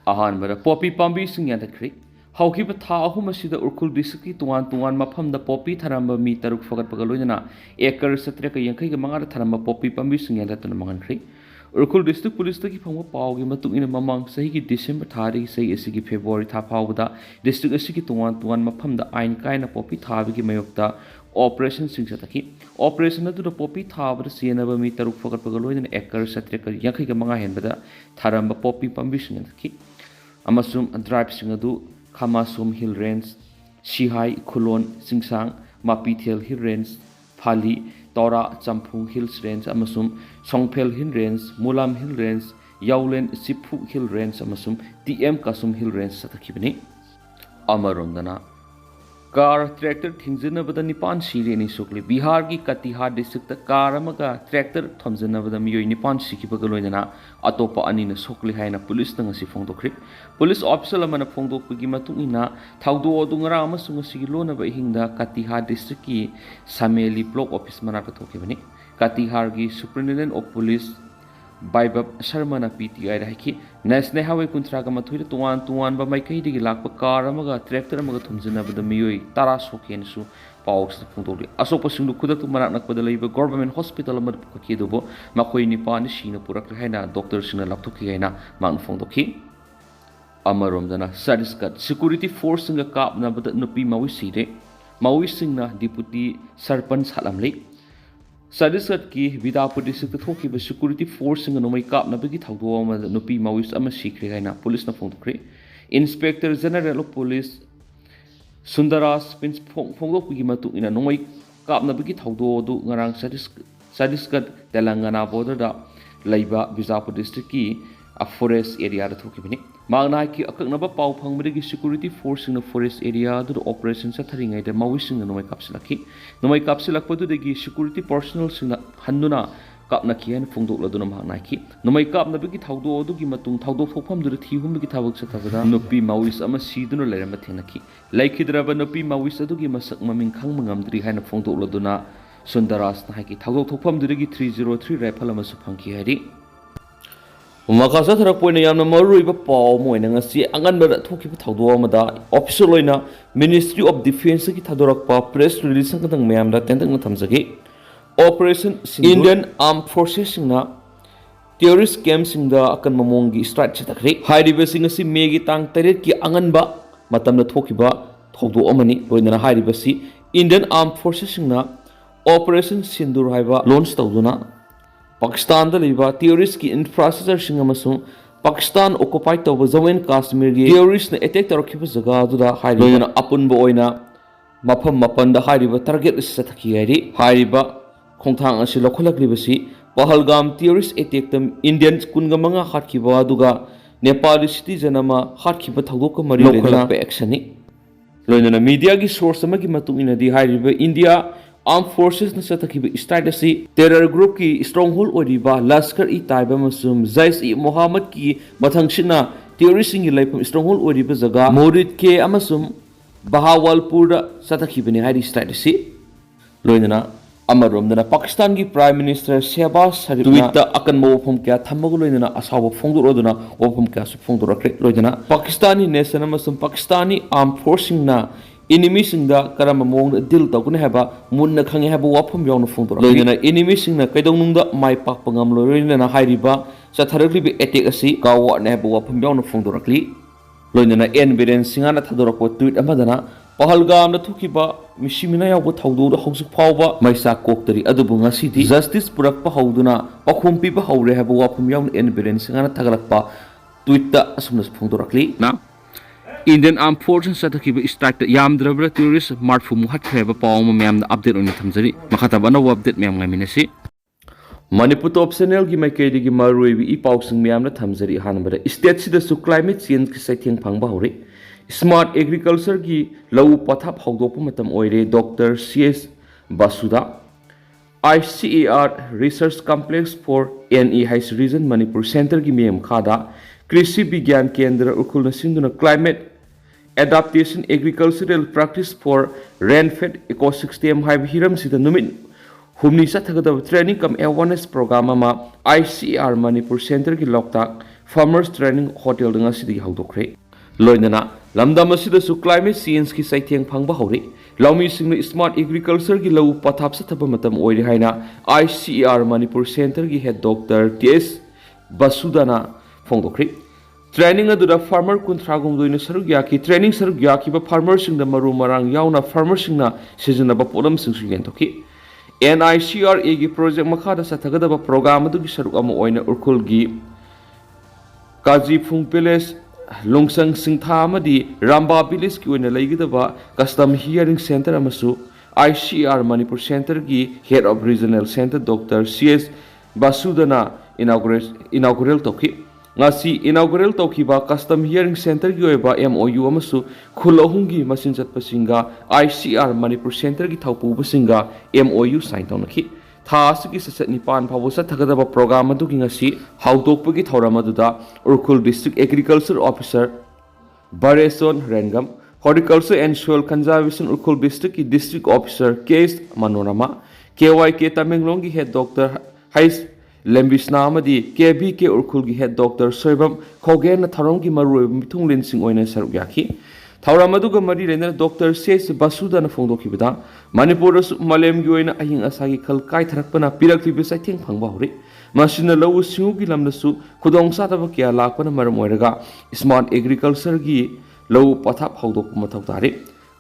ꯑꯍꯥꯟꯕꯗ ꯄꯣꯄꯤ ꯄꯥꯝꯕꯤꯁꯤꯡ ꯌꯥꯟꯊꯠꯈ꯭ꯔꯤ ꯍꯧꯈꯤꯕ ꯊꯥ ꯑꯍꯨꯝ ꯑꯁꯤꯗ ꯎꯈ꯭ꯔꯨꯜ ꯗꯤꯁꯇ꯭ꯔꯤꯛꯀꯤ ꯇꯣꯉꯥꯟ ꯃꯐꯝꯗ ꯄꯣꯄꯤ ꯊꯥꯔꯝꯕ ꯃꯤ 6 ꯐꯒꯠꯄꯒ ꯂꯣꯏꯅꯅ ꯑꯦꯀꯔ 785ꯗ ꯊꯥꯔꯝꯕ ꯄꯣꯄꯤ ꯄꯥꯝꯕꯤꯁꯤꯡ ꯌꯥꯟꯊꯠꯇꯨꯅ ꯃꯥꯡꯍꯟꯈ꯭ꯔꯤ ꯎꯈ꯭ꯔꯨꯜ ꯗꯤꯁꯇ꯭ꯔꯤꯛ ꯄꯨꯂꯤꯁꯇꯒꯤ ꯐꯪꯕ ꯄꯥꯎꯒꯤ ꯃꯇꯨꯡ ꯏꯟꯅ ꯃꯃꯥꯡ ꯆꯍꯤꯒꯤ ꯗꯤꯁꯦꯝꯕꯔ ꯊꯥꯗꯒꯤ ꯆꯍꯤ ꯑꯁꯤꯒꯤ ꯐꯦꯕ꯭ꯔꯨꯋꯥꯔꯤ ꯊꯥ ꯐꯥꯎꯕꯗ ꯗꯤꯁꯇ꯭ꯔꯤꯛ ꯑꯁꯤꯒꯤ ꯇꯣꯉꯥꯟ ꯃꯐꯝꯗ ꯑꯥꯏꯟ ꯀꯥꯏꯅ ꯄꯣꯄꯤ ꯊꯥꯕꯒꯤ ꯃꯥꯌꯣꯛꯇ ऑपरेशनसिंग चथखी ऑपरेशन अदुदा पोपी थाबद सेनब मी 6 फगटपग लोइदन एकर 785 हेनबदा थारंब पोपी पंबिसिंग चथखी अमसुम ड्राइब्सिंग अदु खामासुम हिल रेंज सिहाई खुलोन सिंगसांग मापीथेल हिल रेंज फाली तौरा चंफुंग हिल्स रेंज अमसुम सोंगफेल हिल रेंज मुलाम हिल रेंज याउलेन सिफु हिल रेंज अमसुम टीएम कासुम हिल रेंज चथखीबनी अमरोंदना कार ट्रैक्टर थिंजनबद निपान सिरेनी सुकली बिहार की कटिहार डिस्ट्रिक्ट कार अमगा ट्रैक्टर थमजनबद मियोय निपान सिखिबग लोइना अतोप अनिन सोकली हाइना पुलिस नंगसी फोंदोखरि पुलिस ऑफिसर अमना फोंदोकपगी मतुइना थाउदो ओदुंगरा अमसुंग सिगि लोनब हिंदा कटिहार डिस्ट्रिक्ट की सामेली ब्लॉक ऑफिस मनाक थोकिबनी कटिहार की सुपरिटेंडेंट ऑफ पुलिस बाइबब शर्मा पीटीआई राखी नेशनल हाईवे कुंथ्राग मथुर तोान माइकई लाप कार ट्रैक्टर थुमजनबद मियोय 10 सोकेनसु पाउस फोंदोली असोपसिंग खुद मनाक नकपद गवर्नमेंट हॉस्पिटल पुखीदुबो मखोय निपान सीना पुरक्रे हाइना डॉक्टर सिंह लापथोकी हाइना मांग फोंदोखी अमरोमदना छत्तीसगढ़ सिक्योरिटी फोर्स सिंग कापनबद नुपी मावी सिरे मावी सिंगना डिप्यूटी सरपंच हालमले छत्तीसगढ़ की विदापुर डिस्ट्रिक्ट थोकिब सिक्योरिटी फोर्स सिंग नोमई कापनबगी थौदो नुपी माविस अमा सिखरे हाइना पुलिस न फोंदोखरे इंस्पेक्टर जनरल ऑफ पुलिस सुंदरास प्रिंस फोंदोकपगी मतुइना नोमई कापनबगी थौदो दु ngarang छत्तीसगढ़ तेलंगाना बॉर्डर दा लैबा बिजापुर डिस्ट्रिक्ट की फॉरेस्ट एरिया दा थोकिबनी मांगना की अकनब पाउ फंगबदगी सिक्योरिटी फोर्स सिंग फॉरेस्ट एरिया दु ऑपरेशन चथरिङैदा माविसिंग नोमई कापसिलखी सिक्योरिटी पर्सनल सिंग हन्नुना कापनखी हाइन फोंदोकलदुना मांगनाखी नोमई कापनबगी थौदो अदुगी मतुंग थौदो थोफमदुर थिहुमबगी थबक चथबदा नुपी माविस अमा सीदुना लेरम थेंगनखी लैखिद्रब नुपी माविस अदुगी मसक ममिंग खंग मंगमद्री हाइन फोंदोकलदुना सुंदरास नाहाकी थौदो थोफमदुरगी 303 rifle अमसु फंखी हाइरी मखासा थरपोइना यामना मरुइबा pav Moina ngasi anganbada thokiba thawdo amada official oina ministry of defense ki thadorakpa press release sangkatang mayamda tentang thamjagi operation indian armed forces singna terrorist camp singda akan mamongi strike chatakri hairiba singasi megi tang 8 ki anganba matamda thokiba thawdo amani loinana hairiba si indian armed forces singna operation sindur haiba launch tawduna Pakistan terrorist की infrastructure Singh Pakistan occupied तब Jammu and Kashmir की terrorist ने attack तौरखिब जगह अपुनब मफम मपन target चथकी खोंथांग लौखलक्लिबसी पहलगाम टेररिस्ट अटैक इंडियन 15 हाटखिब नेपाली सिटीजन हाटखिब थौदोक मरी एक्शन लोइना मीडिया की सोर्स इंडिया आर्म फोर्सेस न चथखिब स्टाइल असी टेरर ग्रुप की स्ट्रॉन्ग होल्ड ओरिबा लश्कर ई ताइबा मसुम जैश ई मोहम्मद की मथंगसिना टेररिस्ट की लाइफम स्ट्रॉन्ग होल्ड ओरिबा जगह मोरिद के अमसुम बहावलपुर चथखिबने हाइरी स्टाइल असी लोइना अमरोमदना पाकिस्तान की प्राइम मिनिस्टर शहबाज शरीफ ट्वीट अकन मोफम क्या थमगु लोइना असाव फोंदोरदुना ओफम क्या सु फोंदोरक्रे लोइना पाकिस्तानी नेशन अमसुम पाकिस्तानी आर्म फोर्सिंग ना enemy singda karama mong deal tawkune haba munna khange haba wafum yawna phungdora loina enemy singna kaidongnungda mai pak pangam loina na hairiba chatharakli bi attack asi gawa na haba wafum yawna phungdorakli loina evidence singana thadorako tweet amadana pahalgam na thukiba misimina yaw thawdo da hosuk phawba maisa koktari adubu ngasidi justice purakpa hawduna pakhum pi ba hawre haba wafum yawna evidence singana thagarakpa tweet ta asumna phungdorakli na Indian Armed Forces चथखिब strike यामद्रबरा terrorist मार्फु मुहत्खरेब पावम मैम update ओइन थमजरी मखातब अनव अपडेट मैम गामिनसी मणिपुर टॉप चैनल की माइकेदी की मरुइबी ई पाउसिंग मैम थमजरी हानबदा स्टेट सिदसु क्लाइमेट चेंज की सैथेंग फंगबा हौरे स्मार्ट एग्रीकल्चर की लौ पथाप हौदोप मतम ओइरे डॉक्टर CS बासुदा ICAR research complex for NE हाइस रीजन मणिपुर सेंटर की मेम खादा कृषि विज्ञान केंद्र उखुल सिंधुना climate adaptation agricultural practice for rain-fed ecosystem हाइब हिरम सिदा नुमित हुमनी चथगदब ट्रेनिंग कम अवेयरनेस प्रोग्राम अमा ICAR मणिपुर सेंटर की Loktak farmers training hotel danga sidi hawdokre loinana lamdam asidasु climate change ki saitheng phangba hore laumi singna smart agriculture gi lau pathap sathaba matam oire haina ICR Manipur Center gi head Dr. TS Basudana phongdokre training aduda farmer kuntragum doina saruk yaki training saruk yaki ba farmer singda maru marang yauna farmer singna sejana ba podam singsu yentoki NICRA gi project makhada sathagada ba program adu gi saruk ama oina urkhul gi Kaji Phung Palace Longsang Singtha amadi Ramba Village ki oina laigidaba custom hearing center amasu ICR Manipur Center gi head of regional center Dr. CS Basudana inaugural toki ngasi inaugural tokiba custom hearing center gi oiba MOU amasu khulahungi masin chatpasinga ICR Manipur Center gi thaupu basinga MOU sign tonaki tha asigi sasat nipan phawo sathagada program adu gi ngasi haudokpagi thauram aduda Urkhul District Agriculture Officer Bareson Rengam Horticulture and Soil Conservation Urkhul District ki District Officer Case Manorama KYK Tamenglong gi head Dr. Hais Lembisna amadi KBK Urkhul gi head Dr. Soibam Khogen tharom gi maroi mithung lensing oina saruk yaki thauram aduga mari lena Dr. Ses Basudana phongdokibada Manipur malem gi oina ahing asagi khal kai tharakpana pirakli besai theng phangba hore masina lawu singu gi lamnasu khudong sataba kya lakpana maram oiraga smart agriculture gi lawu pathap hawdok mathau tare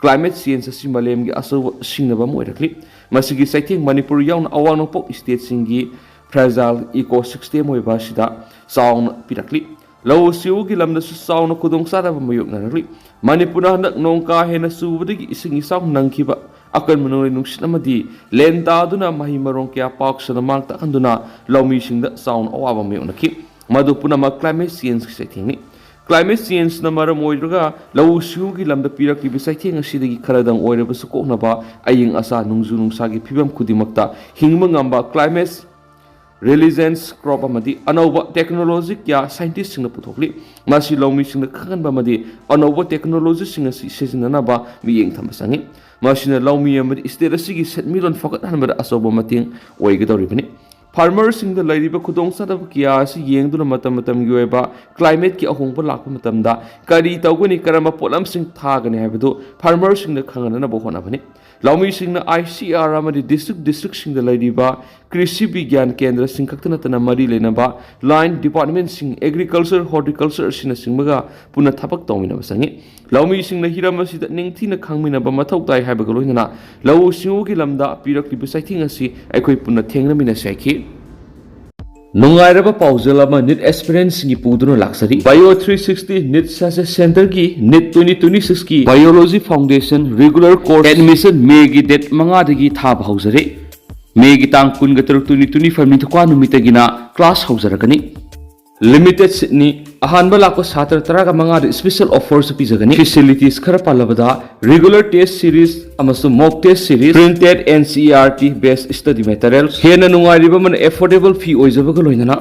climate change asi malem gi aso singnaba moirakli masigi saitheng Manipur yauna awang pok state singi fragile ecosystem oiba sida sound pirakli lawu siu gi lamnasu sound khudong sataba mayuk narakli Manipur handak nongka hena subudagi ising isaw nangkiba akan menolai nungsit amadi lenta aduna mahi marong kya pak sanamang ta kanduna laumi singda sound awaba me unaki madu punama climate change ki saithengni climate change na maram oiruga lawu siu gi lamda pirak ki bisai theng asidagi kharadang oiraba su koknaba aying asa nungju nungsa gi phibam kudimakta hingma ngamba climate resilience crop amadi anova technology kya scientist singna puthokli masi laumi singna khangan ba amadi anova technology singa sejina ba miyeng thambasangi masina laumi amadi state asigi setmilon fakat hanbada asoba mating oigidoribani farmers singda lairiba khudong sadab kya asi yengduna matam gi oiba climate ki ahongba lakpa matamda kari tawgani karama polam sing thagani habadu farmers singna khangana bo honabani laumi singna ICR amadi district singda lairiba krishi vigyan kendra singkhaktana tana mari lenaba line department sing agriculture horticulture sina singmaga puna thapak tawmina basangi laumi singna hirama sida ningthina khangmina ba mathau tai haibaga loinana lawu singu gi lamda pirakli bisaithing asi aikoi puna thengra mina saiki Nungairaba pauzalama NEET aspirants gi puduna laksari Bio 360 NEET Success Center gi NEET 2026 ki Biology Foundation regular course admission May gi date manga dagi tha hauzare May gi tang kun ga 2025 ni thakwa numitagina class hauzaragani limited Sydney ahanba lakko satra taraga manga special offers pizagani facilities khara palabada regular test series amasu mock test series printed NCERT based study materials hena nungariba man affordable fee oijabaga loinana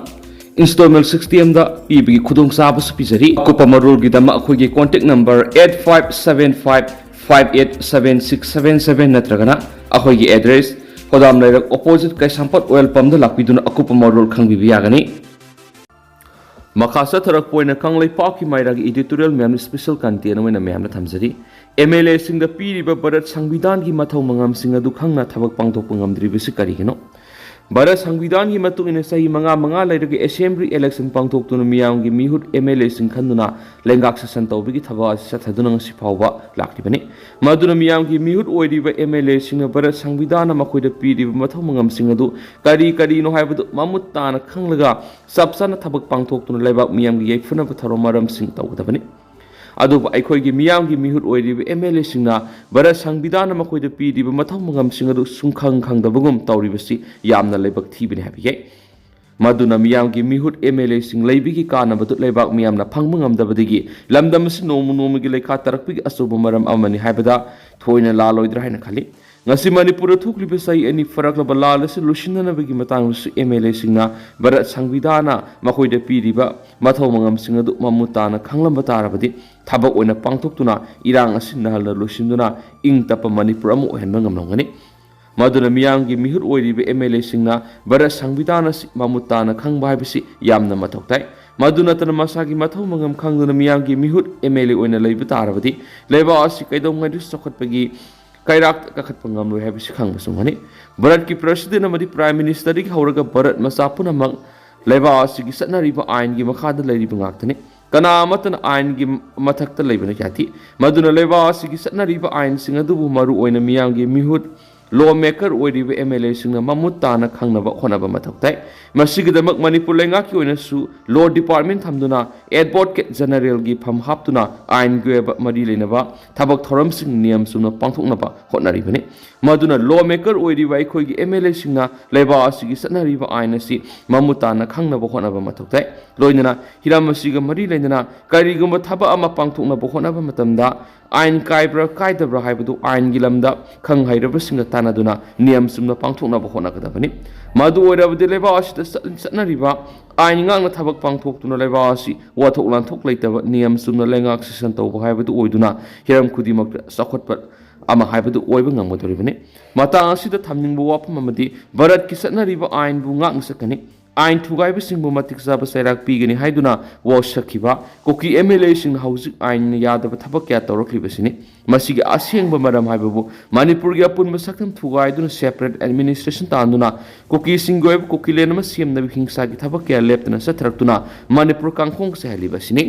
installment 60 da pibigi khudong sabu pizari kupa marul gi dama akhoi contact number 8575587677 natragana akhoi gi address hodam lairak opposite kaisampat oil pump da lakpiduna akupa marul khangbi yagani Makasa tharak poina kanglai paki mairagi editorial mem special content oina mem na thamjari MLA singda piriba Bharat Sangvidan gi mathau mangam singa du khangna thabak pangthok pangamdri bisi karigino Bharat Sangvidan gi matu ina sahi manga lairagi assembly election pangthok tuna miyam gi mihut MLA sing khanduna lengak sasan tawbigi thaba sathaduna ngasi phawba lakribani maduna miyam gi mihut oiriba MLA singa Bharat Sangvidan makoida piriba mathau mangam singa du kari no haibadu mamut tana khanglaga sabsana thabak pangthok tuna laibak miyam gi yaifuna batharo maram sing tawgadabani aduba aikhoi gi miyam gi mihut oiriba MLA singna Bharat Sangvidan makoida piriba mathau mangam singa du sungkhang khangdabagum tawribasi yamna laibak thibini habiye maduna miyam gi mihut MLA sing laibigi kana badu laibak miyamna phangma ngamdabadigi lamdam si nomu gi lekha tarakpi asuba maram amani haibada thoina laloidra haina khali ngasi Manipur thukli besai ani farakla balal se lusinna bagi matang su MLA singna Bharat Sangvidana makoida piriba mathau mangam singadu mamutana khanglamba tarabadi thabak oina pangthoktuna irang asin nahalna lusinduna ing tapa Manipur amu ohenba ngamlongani maduna miyam gi mihut oiriba MLA singna Bharat Sangvidana mamutana khangba haibisi yamna mathoktai ꯃꯗꯨꯅꯇꯅ ꯃꯁꯥꯒꯤ ꯃꯊꯧ ꯃꯉꯝ ꯈꯪꯗꯨꯅ ꯃꯤꯌꯥꯝꯒꯤ ꯃꯤꯍꯨꯠ MLA ꯑꯣꯏꯅ ꯂꯩꯕ ꯇꯥꯔꯕꯗꯤ ꯂꯩꯕꯥꯛ ꯑꯁꯤ ꯀꯩꯗꯧꯉꯩꯗꯁꯨ ꯆꯥꯎꯈꯠꯄꯒꯤ ꯀꯩꯔꯥꯛꯇ ꯀꯥꯈꯠꯄ ꯉꯝꯂꯣꯏ ꯍꯥꯏꯕꯁꯤ ꯈꯪꯕꯁꯨ ꯉꯝꯒꯅꯤ ꯚꯥꯔꯠꯀꯤ ꯄ꯭ꯔꯁꯤꯗꯦꯟꯠ ꯑꯃꯗꯤ ꯄ꯭ꯔꯥꯏꯝ ꯃꯤꯅꯤꯁꯇꯔꯗꯒꯤ ꯍꯧꯔꯒ ꯚꯥꯔꯠ ꯃꯆꯥ ꯄꯨꯝꯅꯃꯛ ꯂꯩꯕꯥꯛ ꯑꯁꯤꯒꯤ ꯆꯠꯅꯔꯤꯕ ꯑꯥꯏꯟꯒꯤ ꯃꯈꯥꯗ ꯂꯩꯔꯤꯕ ꯉꯥꯛꯇꯅꯤ ꯀꯅꯥ ꯑꯃꯠꯇꯅ ꯑꯥꯏꯟꯒꯤ ꯃꯊꯛꯇ ꯂꯩꯕꯅ ꯌꯥꯗꯦ ꯃꯗꯨꯅ ꯂꯩꯕꯥꯛ ꯑꯁꯤꯒꯤ ꯆꯠꯅꯔꯤꯕ ꯑꯥꯏꯟꯁꯤꯡ ꯑꯗꯨꯕꯨ ꯃꯔꯨꯑꯣꯏꯅ ꯃꯤꯌꯥꯝꯒꯤ ꯃꯤꯍꯨꯠ ꯂꯣ ꯃꯦꯀꯔ ꯑꯣꯏꯔꯤꯕ MLAꯁꯤꯡꯅ ꯃꯃꯨꯠ ꯇꯥꯅ ꯈꯪꯅꯕ ꯍꯣꯠꯅꯕ ꯃꯊꯧ ꯇꯥꯏ ꯃꯁꯤꯒꯤꯗꯃꯛ ꯃꯅꯤꯄꯨꯔ ꯂꯩꯉꯥꯛꯀꯤ ꯑꯣꯏꯅꯁꯨ ꯂꯣ ꯗꯤꯄꯥꯔꯠꯃꯦꯟꯠ ꯊꯝꯗꯨꯅ ꯑꯦꯗꯚꯣꯀꯦꯠ ꯖꯦꯅꯔꯦꯜꯒꯤ ꯐꯝ ꯍꯥꯞꯇꯨꯅ ꯑꯥꯏꯟꯒꯤ ꯑꯣꯏꯕ ꯃꯔꯤ ꯂꯩꯅꯕ ꯊꯕꯛ ꯊꯧꯔꯝꯁꯤꯡ ꯅꯤꯌꯝ ꯆꯨꯝꯅ ꯄꯥꯡꯊꯣꯛꯅꯕ ꯍꯣꯠꯅꯔꯤꯕꯅꯤ ꯃꯗꯨꯅ ꯂꯣ ꯃꯦꯀꯔ ꯑꯣꯏꯔꯤꯕ ꯑꯩꯈꯣꯏꯒꯤ MLAꯁꯤꯡꯅ ꯂꯩꯕꯥꯛ ꯑꯁꯤꯒꯤ ꯆꯠꯅꯔꯤꯕ ꯑꯥꯏꯟ ꯑꯁꯤ ꯃꯃꯨꯠ ꯇꯥꯅ ꯈꯪꯅꯕ ꯍꯣꯠꯅꯕ ꯃꯊꯧ ꯇꯥꯏ ꯂꯣꯏꯅꯅ ꯍꯤꯔꯝ ꯑꯁꯤꯒ ꯃꯔꯤ ꯂꯩꯅꯅ ꯀꯔꯤꯒꯨꯝꯕ ꯊꯕꯛ ꯑꯃ ꯄꯥꯡꯊꯣꯛꯅꯕ ꯍꯣꯠꯅꯕ ꯃꯇꯝꯗ ꯑꯥꯏꯟ ꯀꯥꯏꯕ꯭ꯔꯥ ꯀꯥꯏꯗꯕ꯭ꯔꯥ ꯍꯥꯏꯕꯗꯨ ꯑꯥꯏꯟꯒꯤ ꯂꯝꯗ ꯈꯪ ꯍꯩꯔꯕꯁꯤꯡꯒ ꯇꯥꯟꯅꯗꯨꯅ ꯅꯤꯌꯝ ꯆꯨꯝꯅ ꯄꯥꯡꯊꯣꯛꯅꯕ ꯍꯣꯠꯅꯒꯗꯕꯅꯤ ꯃꯗꯨ ꯑꯣꯏꯔꯕꯗꯤ ꯂꯩꯕꯥꯛ ꯑꯁꯤꯗ ꯆꯠꯅꯔꯤꯕ ꯑꯥꯏꯟ ꯉꯥꯛꯅ ꯊꯕꯛ ꯄꯥꯡꯊꯣꯛꯇꯨꯅ ꯂꯩꯕꯥꯛ ꯑꯁꯤ ꯋꯥꯊꯣꯛ ꯂꯥꯟꯊꯣꯛ ꯂꯩꯇꯕ ꯅꯤꯌꯝ ꯆꯨꯝꯅ ꯂꯩꯉꯥꯛ ꯁꯥꯁꯟ ꯇꯧꯕ ꯍꯥꯏꯕꯗꯨ ꯑꯣꯏꯗꯨꯅ ꯍꯤꯔꯝ ꯈꯨꯗꯤꯡꯃꯛꯇ ꯆꯥꯎꯈꯠꯄ ama haibadu oiba ngangmadoribani matang asida thamningbu wafam amadi bharat ki satnariba ain bu ngak sakani ain thugaiba singbu matik jaba sairak pigani haiduna wasakhiba koki MLA sing haujik ain yadaba thabak kya tawraklibasini masigi asengba maram haibabu manipur gi apun masakam thugaiduna separate administration tanduna koki singgoib koki lenama siamna hingsa gi thabak kya leptana sathraktuna manipur kangkhong se halibasini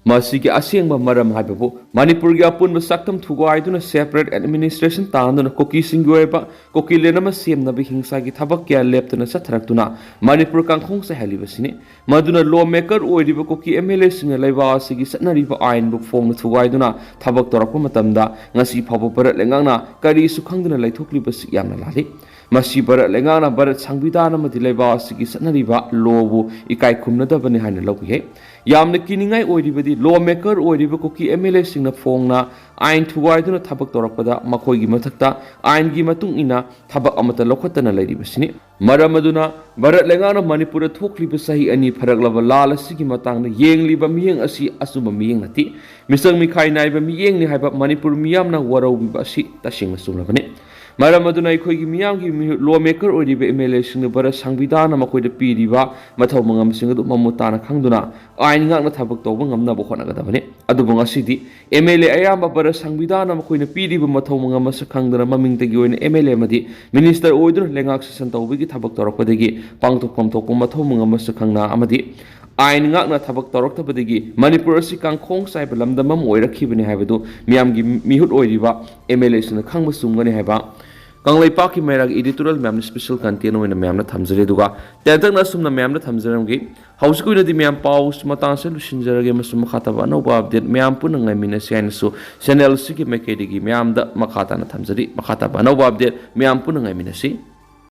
masigi asengba maram haibabu manipur gi apun masakam thugaiduna separate administration tanduna koki singgoiba koki lenama siamna hingsa gi thabak kya leptana sathraktuna manipur kangkhong se halibasini maduna lawmaker oiriba koki MLA singa laiba asigi satnariba ain bu phong thugaiduna thabak torakpa matamda ngasi phabu barat lengangna kari su khangduna laithokliba yamna lali masi barat lengangna barat sangbidana madi laiba asigi satnariba lobu ikai khumnadabani haina lawhi yamna kiningai oiribadi lawmaker oiriba koki MLA singna phongna ain thugaiduna thabak torakpada makhoigi mathakta ain gi matung ina thabak amata lokhatana lairibasini maramaduna barat lengangna manipura thokliba sahi ani pharaklaba lal asigi matangna yengliba miyeng asi asuma miyeng nati misang mikhai naiba miyeng ni haiba manipur miyamna waraubiba asi tasingna sumlabani maramaduna ikhoigi miyamgi lawmaker oiriba MLA singna barat sangbidana makhoida piriba mathau mangam singadu mamutana khangduna ain ngakna thabak tawba ngamnaba hotnagadabani adubu ngasidi MLA ayamba barat sangbidana makhoina piriba mathau mangam sa khangdana mamingtagi oina MLA madi minister oiduna lengak sasan tawbigi thabak tawrakpadagi pangthokpam thokpa mathau mangam sa khangna amadi ain ngakna thabak tawraktabadagi manipur asi kangkhong saiba lamdamam oirakibani haibadu miyamgi mihut oiriba MLA sina khangba sumgani haiba kanglai paki merag editorial mem special content oina memna thamjare duga tentakna sumna memna thamjaramgi hausikuina di mem paus matang se lusinjarage masum khataba no update mem pun ngai mina sian su channel sigi mekedi gi mem da makhata na thamjari makhata ba no update mem pun ngai mina si